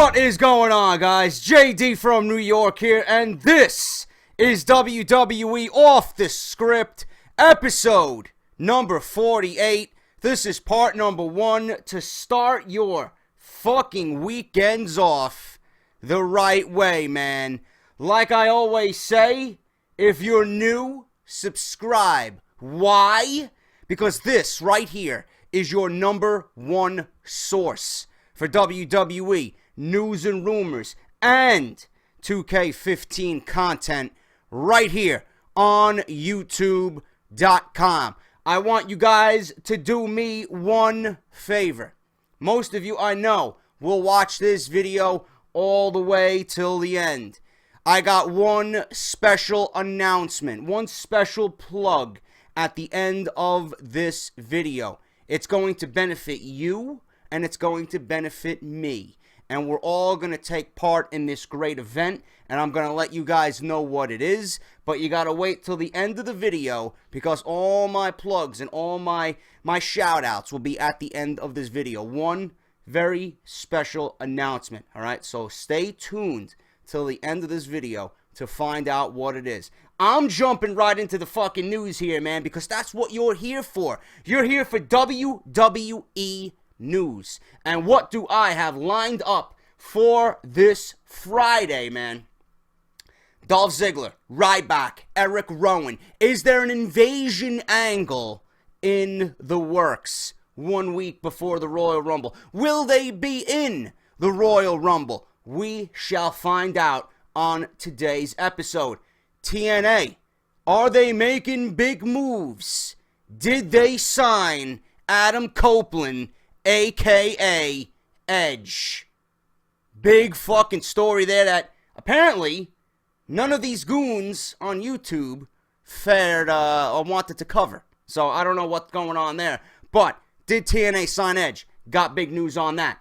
What is going on, guys? JD from New York here, and this is WWE Off The Script, episode number 48. This is part number 1 to start your fucking weekends off the right way, man. Like I always say, if you're new, subscribe. Why? Because this right here is your number 1 source for WWE news and rumors and 2K15 content right here on YouTube.com. I want you guys to do me one favor. Most of you I know will watch this video all the way till the end. I got one special announcement, one special plug at the end of this video. It's going to benefit you and it's going to benefit me. And we're all going to take part in this great event. And I'm going to let you guys know what it is. But you got to wait till the end of the video, because all my plugs and all my shout outs will be at the end of this video. One very special announcement. Alright, so stay tuned till the end of this video to find out what it is. I'm jumping right into the fucking news here, man, because that's what you're here for. You're here for WWE news. And what do I have lined up for this Friday, man? Dolph Ziggler, Ryback, Eric Rowan. Is there an invasion angle in the works 1 week before the Royal Rumble? Will they be in the Royal Rumble? We shall find out on today's episode. TNA, are they making big moves? Did they sign Adam Copeland, a.k.a. Edge? Big fucking story there that apparently none of these goons on YouTube fared or wanted to cover. So I don't know what's going on there. But did TNA sign Edge? Got big news on that.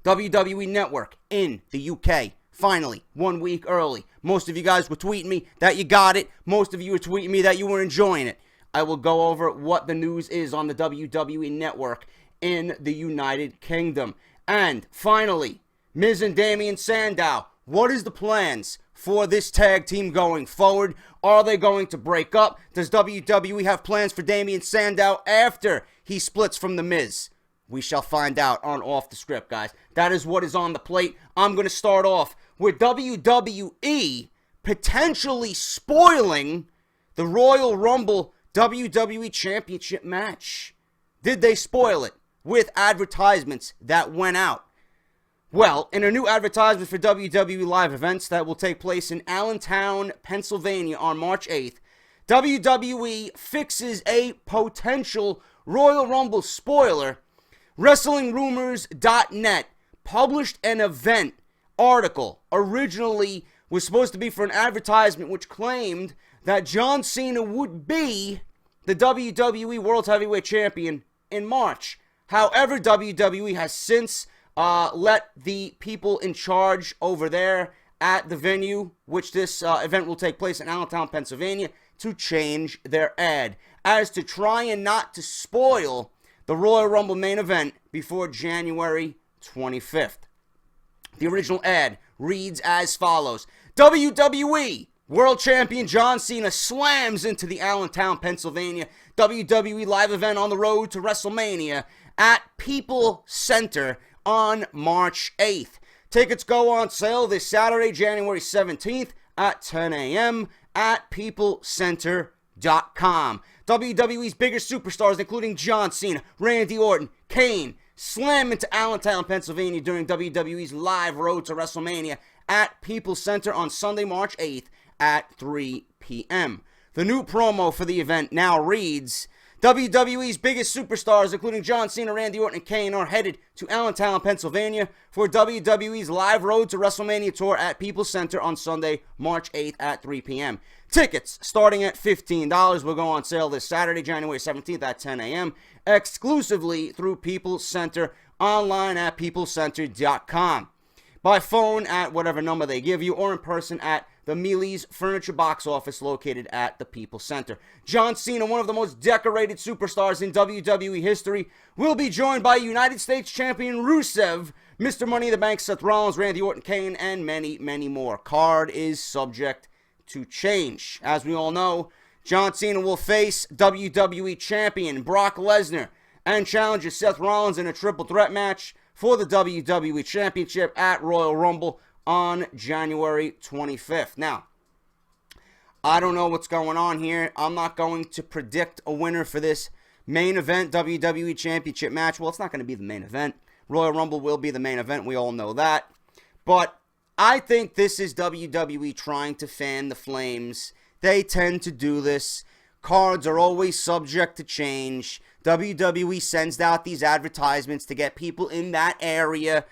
WWE Network in the UK. Finally, 1 week early. Most of you guys were tweeting me that you got it. Most of you were tweeting me that you were enjoying it. I will go over what the news is on the WWE Network in the United Kingdom. And finally, Miz and Damien Sandow. What is the plans for this tag team going forward? Are they going to break up? Does WWE have plans for Damien Sandow after he splits from The Miz? We shall find out on Off The Script, guys. That is what is on the plate. I'm going to start off with WWE potentially spoiling the Royal Rumble WWE Championship match. Did they spoil it with advertisements that went out? Well, in a new advertisement for WWE live events that will take place in Allentown, Pennsylvania on March 8th, WWE fixes a potential Royal Rumble spoiler. WrestlingRumors.net published an event article. Originally was supposed to be for an advertisement which claimed that John Cena would be the WWE World Heavyweight Champion in March. However, WWE has since let the people in charge over there at the venue, which this event will take place in Allentown, Pennsylvania, to change their ad as to try and not to spoil the Royal Rumble main event before January 25th. The original ad reads as follows. WWE World Champion John Cena slams into the Allentown, Pennsylvania WWE live event on the road to WrestleMania at People Center on March 8th. Tickets go on sale this Saturday, January 17th at 10 a.m. at peoplecenter.com. WWE's biggest superstars, including John Cena, Randy Orton, Kane, slam into Allentown, Pennsylvania during WWE's live road to WrestleMania at People Center on Sunday, March 8th at 3 p.m. The new promo for the event now reads, WWE's biggest superstars, including John Cena, Randy Orton, and Kane, are headed to Allentown, Pennsylvania for WWE's live road to WrestleMania tour at People Center on Sunday, March 8th at 3 p.m. Tickets starting at $15 will go on sale this Saturday, January 17th at 10 a.m. exclusively through People Center, online at peoplecenter.com. By phone at whatever number they give you, or in person at the Mealy's Furniture Box Office located at the People Center. John Cena, one of the most decorated superstars in WWE history, will be joined by United States Champion Rusev Mr. Money in the Bank, Seth Rollins, Randy Orton, Kane, and many, many more. Card is subject to change. As we all know, John Cena will face WWE Champion Brock Lesnar and challenger Seth Rollins in a triple threat match for the WWE Championship at Royal Rumble on January 25th. Now, I don't know what's going on here. I'm not going to predict a winner for this main event WWE Championship match. Well, it's not going to be the main event. Royal Rumble will be the main event. We all know that. But I think this is WWE trying to fan the flames. They tend to do this. Cards are always subject to change. WWE sends out these advertisements to get people in that area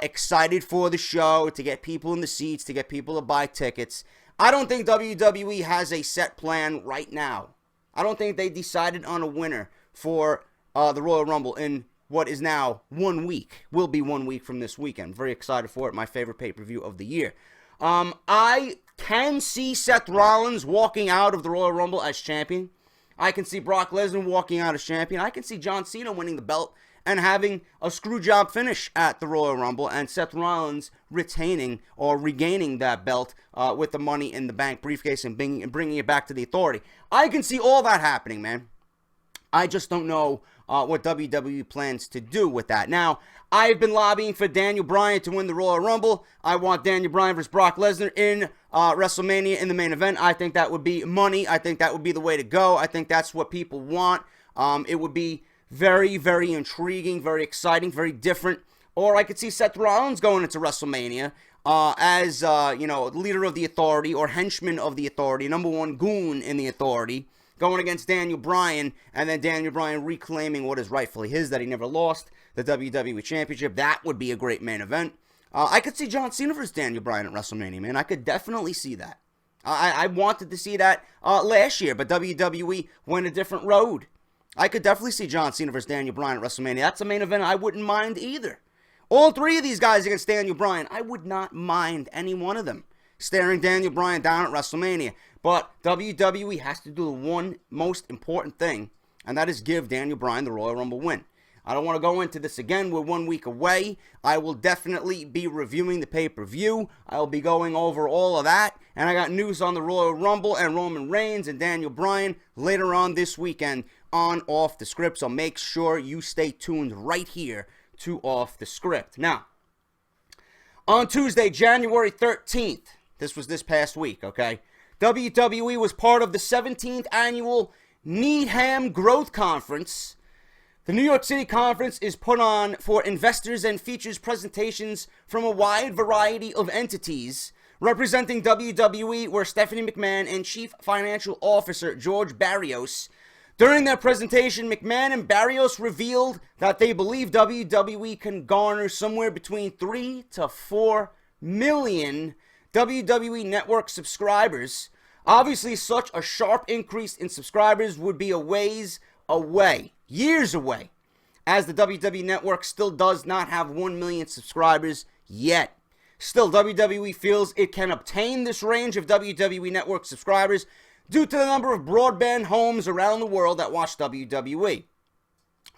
excited for the show, to get people in the seats, to get people to buy tickets. I don't think WWE has a set plan right now. I don't think they decided on a winner for the Royal Rumble in what is now 1 week. Will be 1 week from this weekend. Very excited for it. My favorite pay-per-view of the year. I can see Seth Rollins walking out of the Royal Rumble as champion. I can see Brock Lesnar walking out as champion. I can see John Cena winning the belt and having a screwjob finish at the Royal Rumble, and Seth Rollins retaining or regaining that belt with the Money in the Bank briefcase and bringing it back to the Authority. I can see all that happening, man. I just don't know what WWE plans to do with that. Now, I've been lobbying for Daniel Bryan to win the Royal Rumble. I want Daniel Bryan versus Brock Lesnar in WrestleMania in the main event. I think that would be money. I think that would be the way to go. I think that's what people want. It would be very, very intriguing, very exciting, very different. Or I could see Seth Rollins going into WrestleMania as, leader of the Authority or henchman of the Authority, number one goon in the Authority, going against Daniel Bryan, and then Daniel Bryan reclaiming what is rightfully his that he never lost, the WWE Championship. That would be a great main event. I could see John Cena versus Daniel Bryan at WrestleMania, man. I could definitely see that. I wanted to see that last year, but WWE went a different road. I could definitely see John Cena versus Daniel Bryan at WrestleMania. That's a main event I wouldn't mind either. All three of these guys against Daniel Bryan, I would not mind any one of them staring Daniel Bryan down at WrestleMania. But WWE has to do the one most important thing, and that is give Daniel Bryan the Royal Rumble win. I don't want to go into this again. We're 1 week away. I will definitely be reviewing the pay-per-view. I'll be going over all of that. And I got news on the Royal Rumble and Roman Reigns and Daniel Bryan later on this weekend on Off The Script. So make sure you stay tuned right here to Off The Script. Now, on Tuesday, January 13th, this was this past week, okay? WWE was part of the 17th annual Needham Growth Conference. The New York City conference is put on for investors and features presentations from a wide variety of entities. Representing WWE were Stephanie McMahon and Chief Financial Officer George Barrios. During their presentation, McMahon and Barrios revealed that they believe WWE can garner somewhere between 3 to 4 million WWE Network subscribers. Obviously, such a sharp increase in subscribers would be a ways away, years away, as the WWE Network still does not have 1 million subscribers yet. Still, WWE feels it can obtain this range of WWE Network subscribers due to the number of broadband homes around the world that watch WWE.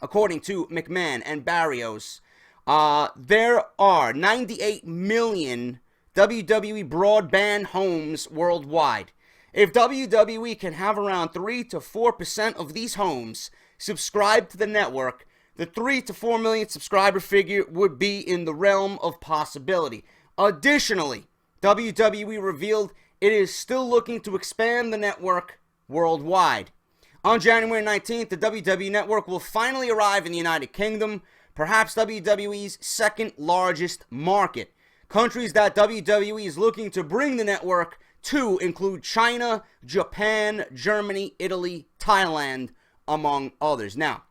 According to McMahon and Barrios, there are 98 million WWE broadband homes worldwide. If WWE can have around 3 to 4% of these homes subscribe to the network, the 3 to 4 million subscriber figure would be in the realm of possibility. Additionally, WWE revealed it is still looking to expand the network worldwide. On January 19th, the WWE Network will finally arrive in the United Kingdom, perhaps WWE's second largest market. Countries that WWE is looking to bring the network to include China, Japan, Germany, Italy, Thailand, among others. Now,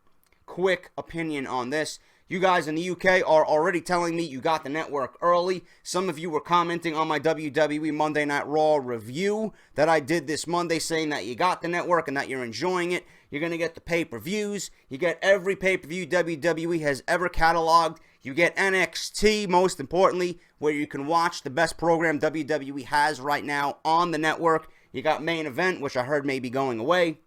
quick opinion on this. You guys in the UK are already telling me you got the network early. Some of you were commenting on my WWE Monday Night Raw review that I did this Monday, saying that you got the network and that you're enjoying it. You're going to get the pay-per-views. You get every pay-per-view WWE has ever cataloged. You get NXT, most importantly, where you can watch the best program WWE has right now on the network. You got Main Event, which I heard may be going away.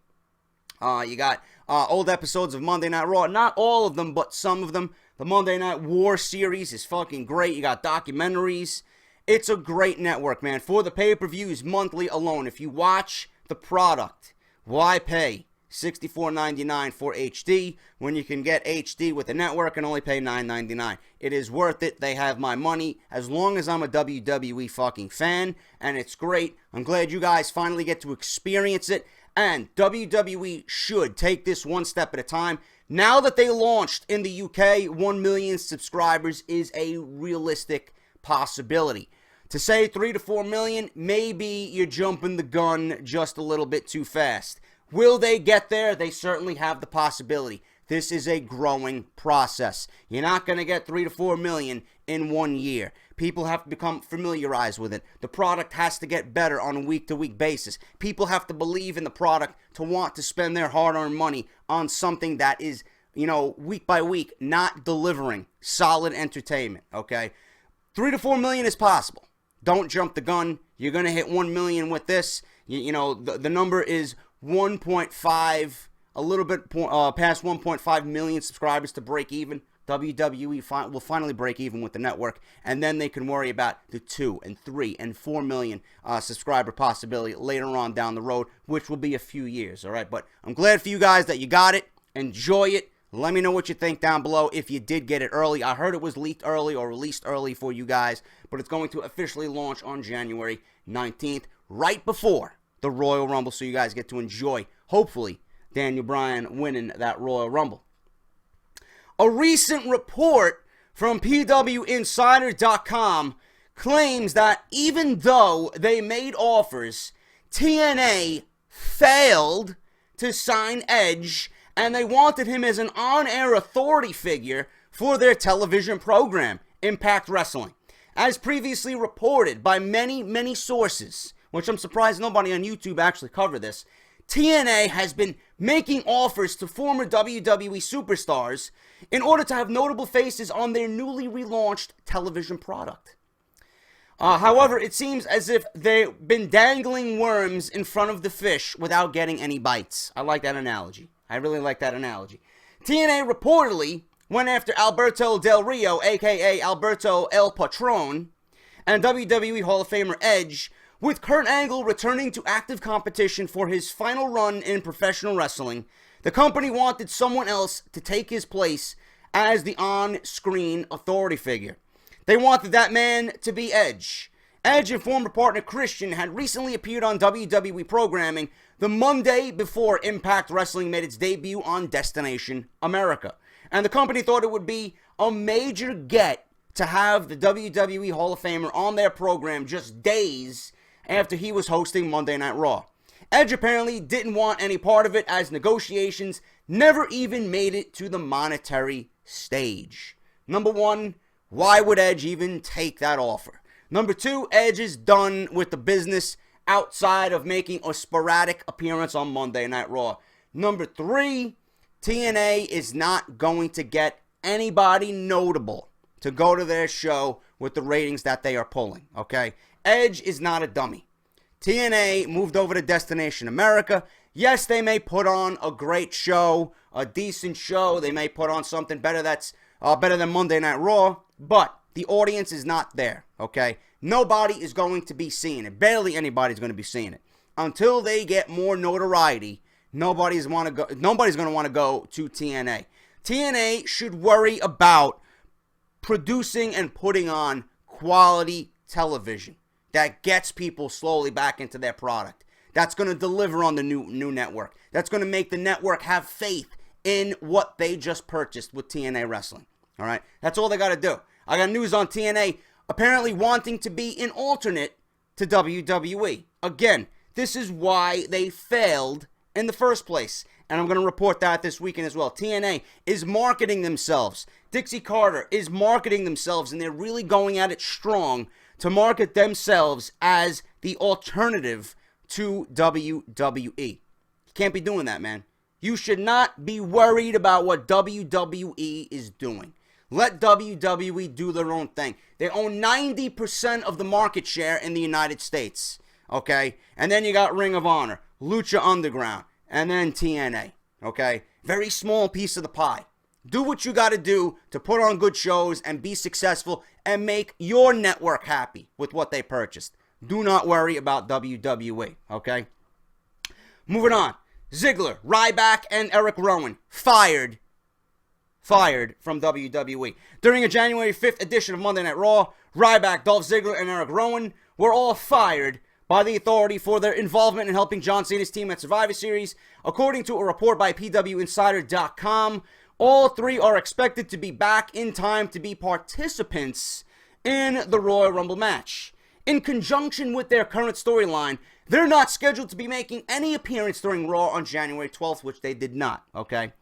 You got old episodes of Monday Night Raw. Not all of them, but some of them. The Monday Night War series is fucking great. You got documentaries. It's a great network, man. For the pay-per-views monthly alone, if you watch the product, why pay $64.99 for HD when you can get HD with the network and only pay $9.99? It is worth it. They have my money as long as I'm a WWE fucking fan, and it's great. I'm glad you guys finally get to experience it, and WWE should take this one step at a time. Now that they launched in the UK, 1 million subscribers is a realistic possibility. To say 3 to 4 million, maybe you're jumping the gun just a little bit too fast. Will they get there? They certainly have the possibility. This is a growing process. You're not going to get 3 to 4 million in 1 year. People have to become familiarized with it. The product has to get better on a week-to-week basis. People have to believe in the product to want to spend their hard-earned money on something that is, week by week, not delivering solid entertainment, okay? 3 to 4 million is possible. Don't jump the gun. You're going to hit 1 million with this. The number is 1.5, a little bit past 1.5 million subscribers to break even. WWE will finally break even with the network, and then they can worry about the 2 and 3 and 4 million subscriber possibility later on down the road, which will be a few years, all right? But I'm glad for you guys that you got it. Enjoy it. Let me know what you think down below if you did get it early. I heard it was leaked early or released early for you guys, but it's going to officially launch on January 19th, right before the Royal Rumble, so you guys get to enjoy, hopefully, Daniel Bryan winning that Royal Rumble. A recent report from PWInsider.com claims that even though they made offers, TNA failed to sign Edge, and they wanted him as an on-air authority figure for their television program, Impact Wrestling. As previously reported by many, many sources, which I'm surprised nobody on YouTube actually covered this, TNA has been making offers to former WWE superstars in order to have notable faces on their newly relaunched television product. However, it seems as if they've been dangling worms in front of the fish without getting any bites. I like that analogy. I really like that analogy. TNA reportedly went after Alberto Del Rio, a.k.a. Alberto El Patron, and WWE Hall of Famer Edge, with Kurt Angle returning to active competition for his final run in professional wrestling. The company wanted someone else to take his place as the on-screen authority figure. They wanted that man to be Edge. Edge and former partner Christian had recently appeared on WWE programming the Monday before Impact Wrestling made its debut on Destination America. And the company thought it would be a major get to have the WWE Hall of Famer on their program just days after he was hosting Monday Night Raw. Edge apparently didn't want any part of it, as negotiations never even made it to the monetary stage. Number one, why would Edge even take that offer? Number two, Edge is done with the business outside of making a sporadic appearance on Monday Night Raw. Number three, TNA is not going to get anybody notable to go to their show with the ratings that they are pulling, okay? Edge is not a dummy. TNA moved over to Destination America. Yes, they may put on a great show, a decent show. They may put on something better that's better than Monday Night Raw, but the audience is not there, okay? Nobody is going to be seeing it. Barely anybody's going to be seeing it. Until they get more notoriety, nobody's going to want to go to TNA. TNA should worry about producing and putting on quality television that gets people slowly back into their product. That's going to deliver on the new network. That's going to make the network have faith in what they just purchased with TNA Wrestling. All right? That's all they got to do. I got news on TNA apparently wanting to be an alternate to WWE. Again, this is why they failed in the first place. And I'm going to report that this weekend as well. TNA is marketing themselves. Dixie Carter is marketing themselves, and they're really going at it strong to market themselves as the alternative to WWE. You can't be doing that, man. You should not be worried about what WWE is doing. Let WWE do their own thing. They own 90% of the market share in the United States, okay? And then you got Ring of Honor, Lucha Underground, and then TNA, okay? Very small piece of the pie. Do what you got to do to put on good shows and be successful and make your network happy with what they purchased. Do not worry about WWE, okay? Moving on. Ziggler, Ryback, and Eric Rowan fired from WWE. During a January 5th edition of Monday Night Raw, Ryback, Dolph Ziggler, and Eric Rowan were all fired by the Authority for their involvement in helping John Cena's team at Survivor Series. According to a report by PWInsider.com, all three are expected to be back in time to be participants in the Royal Rumble match. In conjunction with their current storyline, they're not scheduled to be making any appearance during Raw on January 12th, which they did not, okay?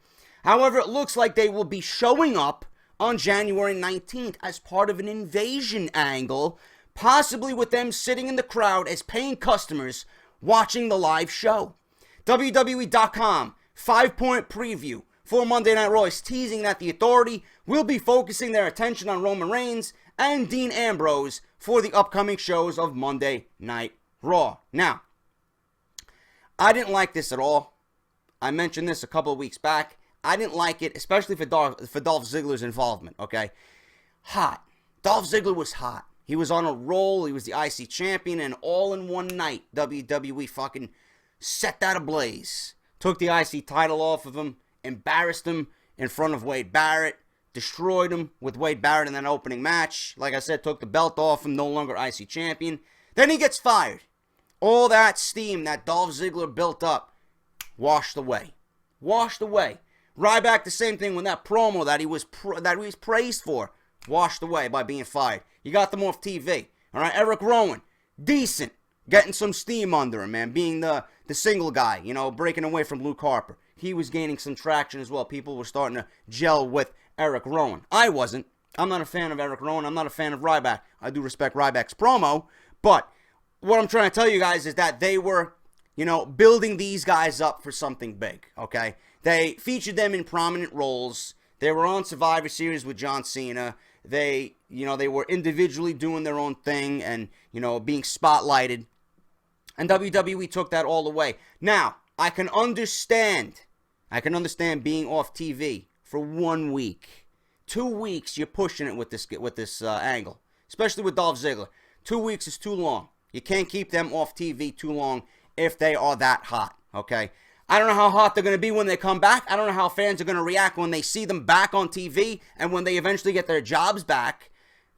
However, it looks like they will be showing up on January 19th as part of an invasion angle, possibly with them sitting in the crowd as paying customers watching the live show. WWE.com 5-point preview for Monday Night Raw is teasing that the Authority will be focusing their attention on Roman Reigns and Dean Ambrose for the upcoming shows of Monday Night Raw. Now, I didn't like this at all. I mentioned this a couple of weeks back. I didn't like it, especially for Dolph Ziggler's involvement, okay? Hot. Dolph Ziggler was hot. He was on a roll. He was the IC champion, and all in one night, WWE fucking set that ablaze. Took the IC title off of him, embarrassed him in front of Wade Barrett, destroyed him with Wade Barrett in that opening match. Like I said, took the belt off him, no longer IC champion. Then he gets fired. All that steam that Dolph Ziggler built up, washed away. Washed away. Ryback, the same thing when that promo that he was praised for, washed away by being fired. You got them off TV. All right, Eric Rowan, decent. Getting some steam under him, man. Being the single guy, you know, breaking away from Luke Harper. He was gaining some traction as well. People were starting to gel with Eric Rowan. I wasn't. I'm not a fan of Eric Rowan. I'm not a fan of Ryback. I do respect Ryback's promo. But what I'm trying to tell you guys is that they were, you know, building these guys up for something big, okay? They featured them in prominent roles. They were on Survivor Series with John Cena. They were individually doing their own thing and, you know, being spotlighted. And WWE took that all away. Now, I can understand being off TV for 1 week. 2 weeks, you're pushing it with this angle, especially with Dolph Ziggler. 2 weeks is too long. You can't keep them off TV too long if they are that hot, okay? I don't know how hot they're going to be when they come back. I don't know how fans are going to react when they see them back on TV and when they eventually get their jobs back.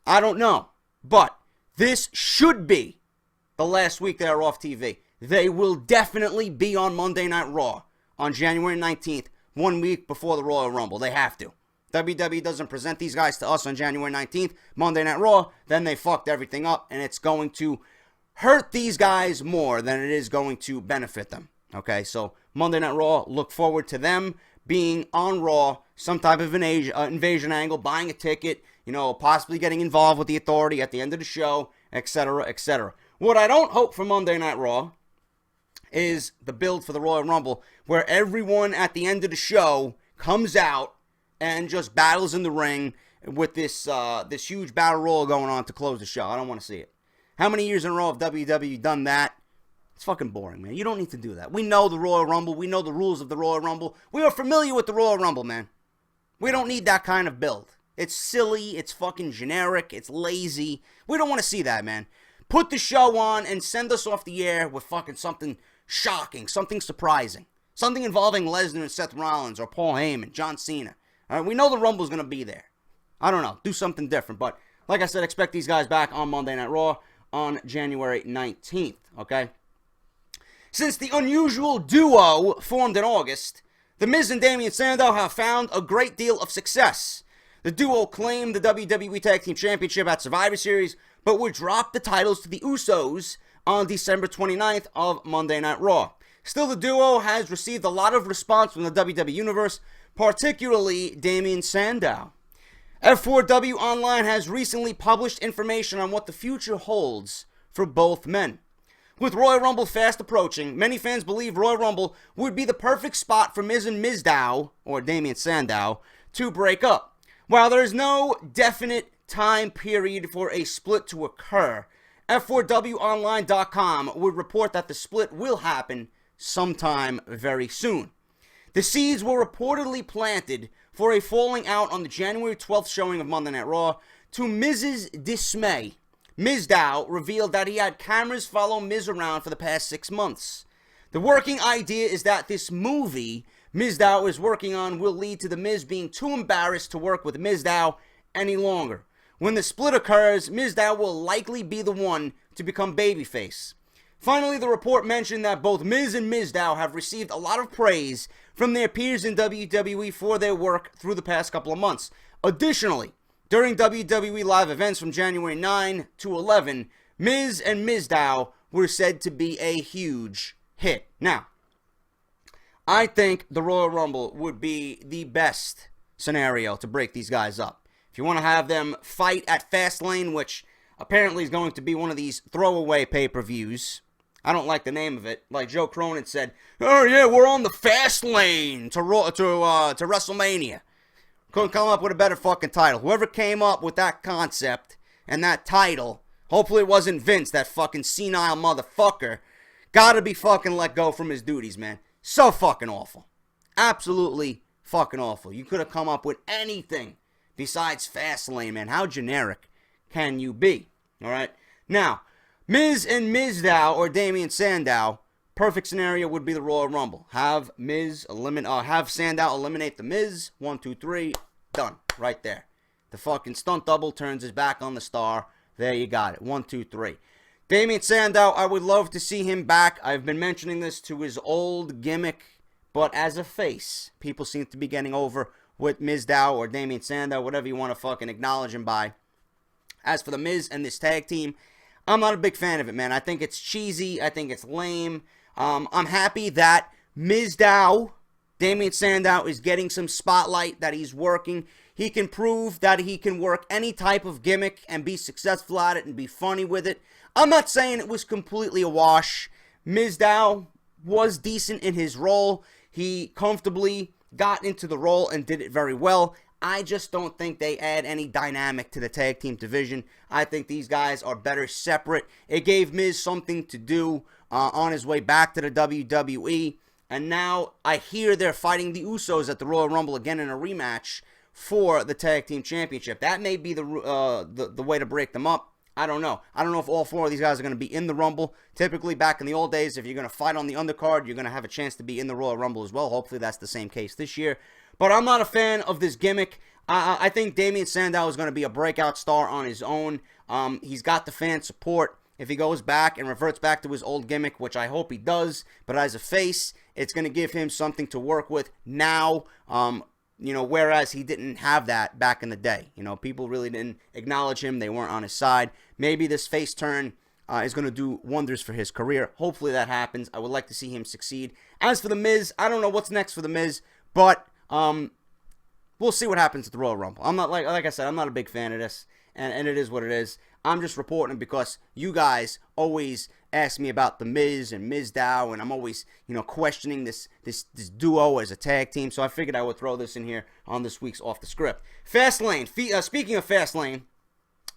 I don't know. But this should be the last week they are off TV. They will definitely be on Monday Night Raw on January 19th, 1 week before the Royal Rumble. They have to. WWE doesn't present these guys to us on January 19th, Monday Night Raw, then they fucked everything up, and it's going to hurt these guys more than it is going to benefit them. Okay, so Monday Night Raw, look forward to them being on Raw, some type of an invasion angle, buying a ticket, you know, possibly getting involved with the Authority at the end of the show, etc., etc. What I don't hope for Monday Night Raw is the build for the Royal Rumble, where everyone at the end of the show comes out and just battles in the ring with this huge battle royal going on to close the show. I don't want to see it. How many years in a row have WWE done that? It's fucking boring, man. You don't need to do that. We know the Royal Rumble. We know the rules of the Royal Rumble. We are familiar with the Royal Rumble, man. We don't need that kind of build. It's silly. It's fucking generic. It's lazy. We don't want to see that, man. Put the show on and send us off the air with fucking something shocking, something surprising. Something involving Lesnar and Seth Rollins or Paul Heyman, John Cena. All right, we know the Rumble's going to be there. I don't know. Do something different. But like I said, expect these guys back on Monday Night Raw on January 19th, okay? Since the unusual duo formed in August, The Miz and Damien Sandow have found a great deal of success. The duo claimed the WWE Tag Team Championship at Survivor Series, but would drop the titles to the Usos on December 29th of Monday Night Raw. Still, the duo has received a lot of response from the WWE Universe, particularly Damien Sandow. F4W Online has recently published information on what the future holds for both men. With Royal Rumble fast approaching, many fans believe Royal Rumble would be the perfect spot for Miz and Mizdow, or Damien Sandow, to break up. While there is no definite time period for a split to occur, F4WOnline.com would report that the split will happen sometime very soon. The seeds were reportedly planted for a falling out on the January 12th showing of Monday Night Raw. To Miz's dismay, Mizdow revealed that he had cameras follow Miz around for the past 6 months. The working idea is that this movie Mizdow is working on will lead to the Miz being too embarrassed to work with Mizdow any longer. When the split occurs, Mizdow will likely be the one to become babyface. Finally, the report mentioned that both Miz and Mizdow have received a lot of praise from their peers in WWE for their work through the past couple of months. Additionally, during WWE live events from January 9 to 11, Miz and Mizdow were said to be a huge hit. Now, I think the Royal Rumble would be the best scenario to break these guys up. If you want to have them fight at Fastlane, which apparently is going to be one of these throwaway pay-per-views. I don't like the name of it. Like Joe Cronin said, oh yeah, we're on the Fastlane to WrestleMania. Couldn't come up with a better fucking title. Whoever came up with that concept and that title, hopefully it wasn't Vince, that fucking senile motherfucker, gotta be fucking let go from his duties, man. So fucking awful. Absolutely fucking awful. You could have come up with anything besides Fastlane, man. How generic can you be? Alright? Now, Miz and Mizdow or Damien Sandow, perfect scenario would be the Royal Rumble. Have Sandow eliminate the Miz. 1, 2, 3. Done. Right there. The fucking stunt double turns his back on the star. There you got it. 1, 2, 3. Damien Sandow, I would love to see him back. I've been mentioning this to his old gimmick, but as a face, people seem to be getting over with Mizdow or Damien Sandow, whatever you want to fucking acknowledge him by. As for the Miz and this tag team, I'm not a big fan of it, man. I think it's cheesy. I think it's lame. I'm happy that Mizdow, Damien Sandow, is getting some spotlight, that he's working. He can prove that he can work any type of gimmick and be successful at it and be funny with it. I'm not saying it was completely a wash. Mizdow was decent in his role. He comfortably got into the role and did it very well. I just don't think they add any dynamic to the tag team division. I think these guys are better separate. It gave Miz something to do on his way back to the WWE. And now I hear they're fighting the Usos at the Royal Rumble again in a rematch for the tag team championship. That may be the way to break them up. I don't know. I don't know if all 4 of these guys are going to be in the Rumble. Typically, back in the old days, if you're going to fight on the undercard, you're going to have a chance to be in the Royal Rumble as well. Hopefully, that's the same case this year. But I'm not a fan of this gimmick. I think Damien Sandow is going to be a breakout star on his own. He's got the fan support. If he goes back and reverts back to his old gimmick, which I hope he does, but as a face, it's going to give him something to work with now. Whereas he didn't have that back in the day. People really didn't acknowledge him. They weren't on his side. Maybe this face turn is going to do wonders for his career. Hopefully that happens. I would like to see him succeed. As for The Miz, I don't know what's next for The Miz, but we'll see what happens at the Royal Rumble. I'm not, like I said, I'm not a big fan of this, and it is what it is. I'm just reporting because you guys always ask me about The Miz and Mizdow, and I'm always, questioning this duo as a tag team, so I figured I would throw this in here on this week's Off the Script. Fastlane. Speaking of Fastlane,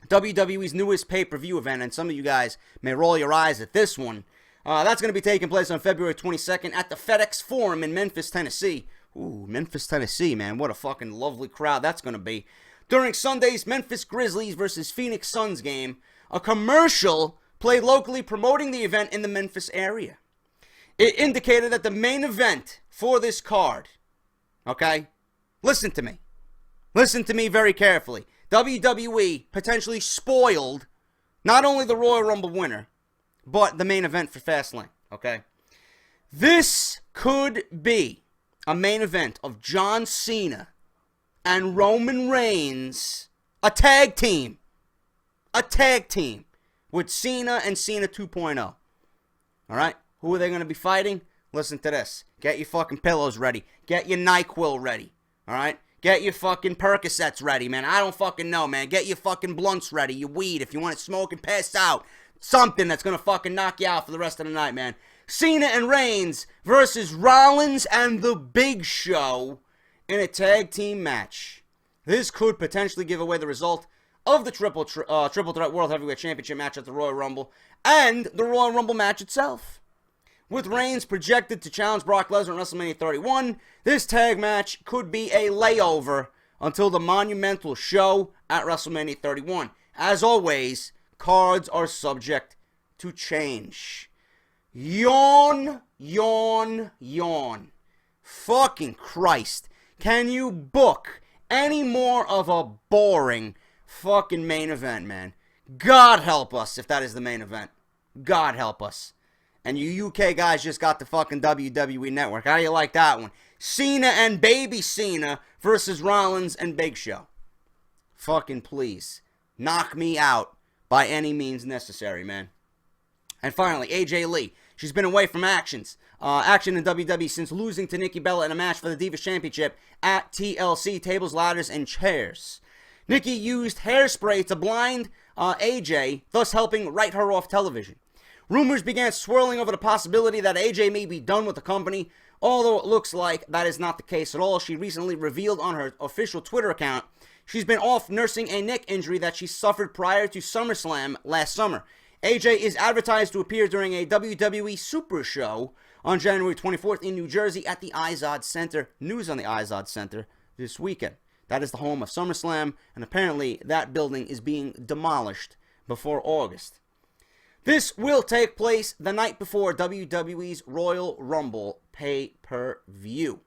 WWE's newest pay-per-view event, and some of you guys may roll your eyes at this one. That's going to be taking place on February 22nd at the FedEx Forum in Memphis, Tennessee. Ooh, Memphis, Tennessee, man. What a fucking lovely crowd that's going to be. During Sunday's Memphis Grizzlies versus Phoenix Suns game, a commercial played locally promoting the event in the Memphis area. It indicated that the main event for this card, okay, listen to me. Listen to me very carefully. WWE potentially spoiled not only the Royal Rumble winner, but the main event for Fastlane, okay? This could be a main event of John Cena and Roman Reigns, a tag team with Cena and Cena 2.0. All right? Who are they going to be fighting? Listen to this. Get your fucking pillows ready. Get your NyQuil ready. All right? Get your fucking Percocets ready, man. I don't fucking know, man. Get your fucking blunts ready, your weed, if you want to smoke and pass out. Something that's going to fucking knock you out for the rest of the night, man. Cena and Reigns versus Rollins and The Big Show in a tag team match. This could potentially give away the result of the Triple Threat World Heavyweight Championship match at the Royal Rumble and the Royal Rumble match itself. With Reigns projected to challenge Brock Lesnar at WrestleMania 31, this tag match could be a layover until the monumental show at WrestleMania 31. As always, cards are subject to change. Yawn, yawn, yawn. Fucking Christ. Can you book any more of a boring fucking main event, man? God help us if that is the main event. God help us. And you UK guys just got the fucking WWE Network. How do you like that one? Cena and Baby Cena versus Rollins and Big Show. Fucking please. Knock me out by any means necessary, man. And finally, AJ Lee. She's been away from action in WWE since losing to Nikki Bella in a match for the Divas Championship at TLC Tables, Ladders, and Chairs. Nikki used hairspray to blind AJ, thus helping write her off television. Rumors began swirling over the possibility that AJ may be done with the company, although it looks like that is not the case at all. She recently revealed on her official Twitter account she's been off nursing a neck injury that she suffered prior to SummerSlam last summer. AJ is advertised to appear during a WWE Super Show on January 24th in New Jersey at the Izod Center. News on the Izod Center this weekend. That is the home of SummerSlam, and apparently that building is being demolished before August. This will take place the night before WWE's Royal Rumble pay-per-view.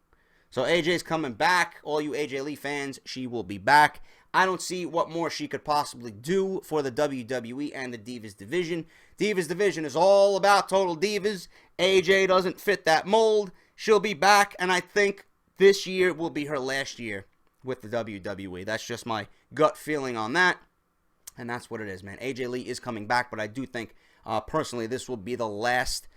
So AJ's coming back. All you AJ Lee fans, she will be back. I don't see what more she could possibly do for the WWE and the Divas division. Divas division is all about total divas. AJ doesn't fit that mold. She'll be back, and I think this year will be her last year with the WWE. That's just my gut feeling on that. And that's what it is, man. AJ Lee is coming back, but I do think, personally, this will be the last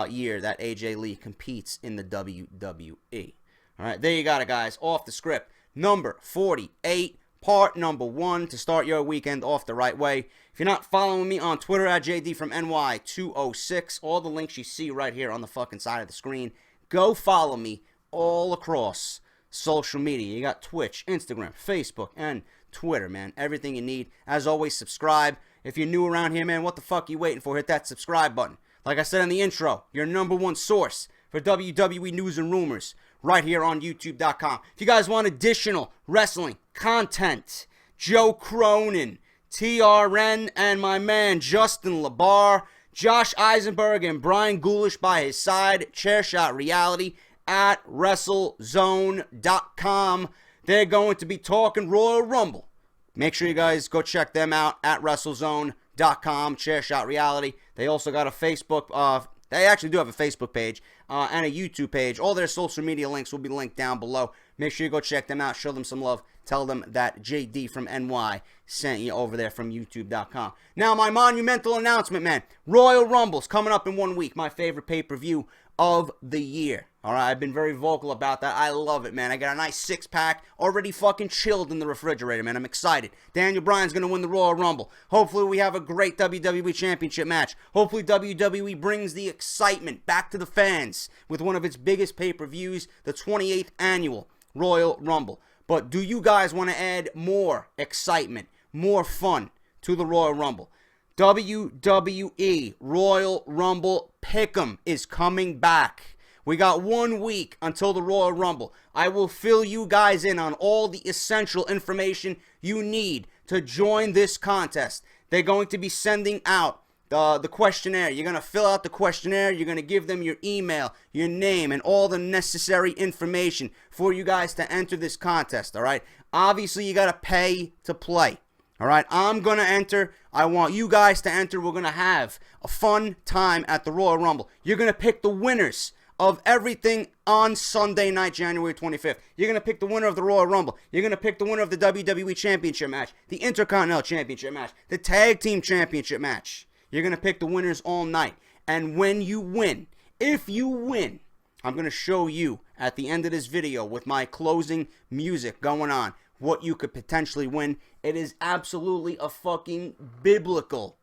year that AJ Lee competes in the WWE. All right, there you got it, guys. Off the Script, number 48, part number 1 to start your weekend off the right way. If you're not following me on Twitter at JD206, all the links you see right here on the fucking side of the screen, go follow me all across social media. You got Twitch, Instagram, Facebook, and Twitter, man. Everything you need. As always, subscribe. If you're new around here, man, what the fuck are you waiting for? Hit that subscribe button. Like I said in the intro, your number one source for WWE news and rumors right here on YouTube.com. If you guys want additional wrestling content, Joe Cronin, TRN, and my man Justin LaBar, Josh Eisenberg, and Brian Ghoulish by his side, Chairshot Reality at WrestleZone.com. They're going to be talking Royal Rumble. Make sure you guys go check them out at WrestleZone.com, Chairshot Reality. They also got a Facebook, they actually do have a Facebook page and a YouTube page. All their social media links will be linked down below. Make sure you go check them out, show them some love. Tell them that JD from NY sent you over there from YouTube.com. Now, my monumental announcement, man. Royal Rumble's coming up in 1 week. My favorite pay-per-view of the year. All right, I've been very vocal about that. I love it, man. I got a nice six-pack already fucking chilled in the refrigerator, man. I'm excited. Daniel Bryan's going to win the Royal Rumble. Hopefully, we have a great WWE Championship match. Hopefully, WWE brings the excitement back to the fans with one of its biggest pay-per-views, the 28th annual Royal Rumble. But do you guys want to add more excitement, more fun to the Royal Rumble? WWE Royal Rumble Pick'em is coming back. We got 1 week until the Royal Rumble. I will fill you guys in on all the essential information you need to join this contest. They're going to be sending out the questionnaire. You're going to fill out the questionnaire. You're going to give them your email, your name, and all the necessary information for you guys to enter this contest, all right? Obviously, you got to pay to play. All right, I'm going to enter. I want you guys to enter. We're going to have a fun time at the Royal Rumble. You're going to pick the winners of everything on Sunday night, January 25th. You're going to pick the winner of the Royal Rumble. You're going to pick the winner of the WWE Championship match, the Intercontinental Championship match, the Tag Team Championship match. You're going to pick the winners all night. And when you win, if you win, I'm going to show you at the end of this video with my closing music going on what you could potentially win. It is absolutely a fucking biblical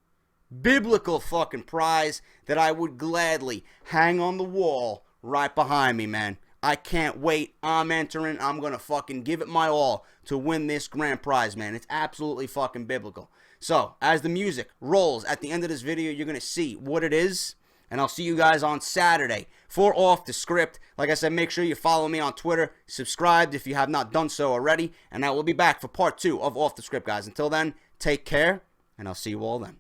fucking prize that I would gladly hang on the wall right behind me, man. I can't wait. I'm entering. I'm going to fucking give it my all to win this grand prize, man. It's absolutely fucking biblical. So, as the music rolls at the end of this video, you're going to see what it is. And I'll see you guys on Saturday for Off the Script. Like I said, make sure you follow me on Twitter. Subscribe if you have not done so already. And I will be back for part 2 of Off the Script, guys. Until then, take care, and I'll see you all then.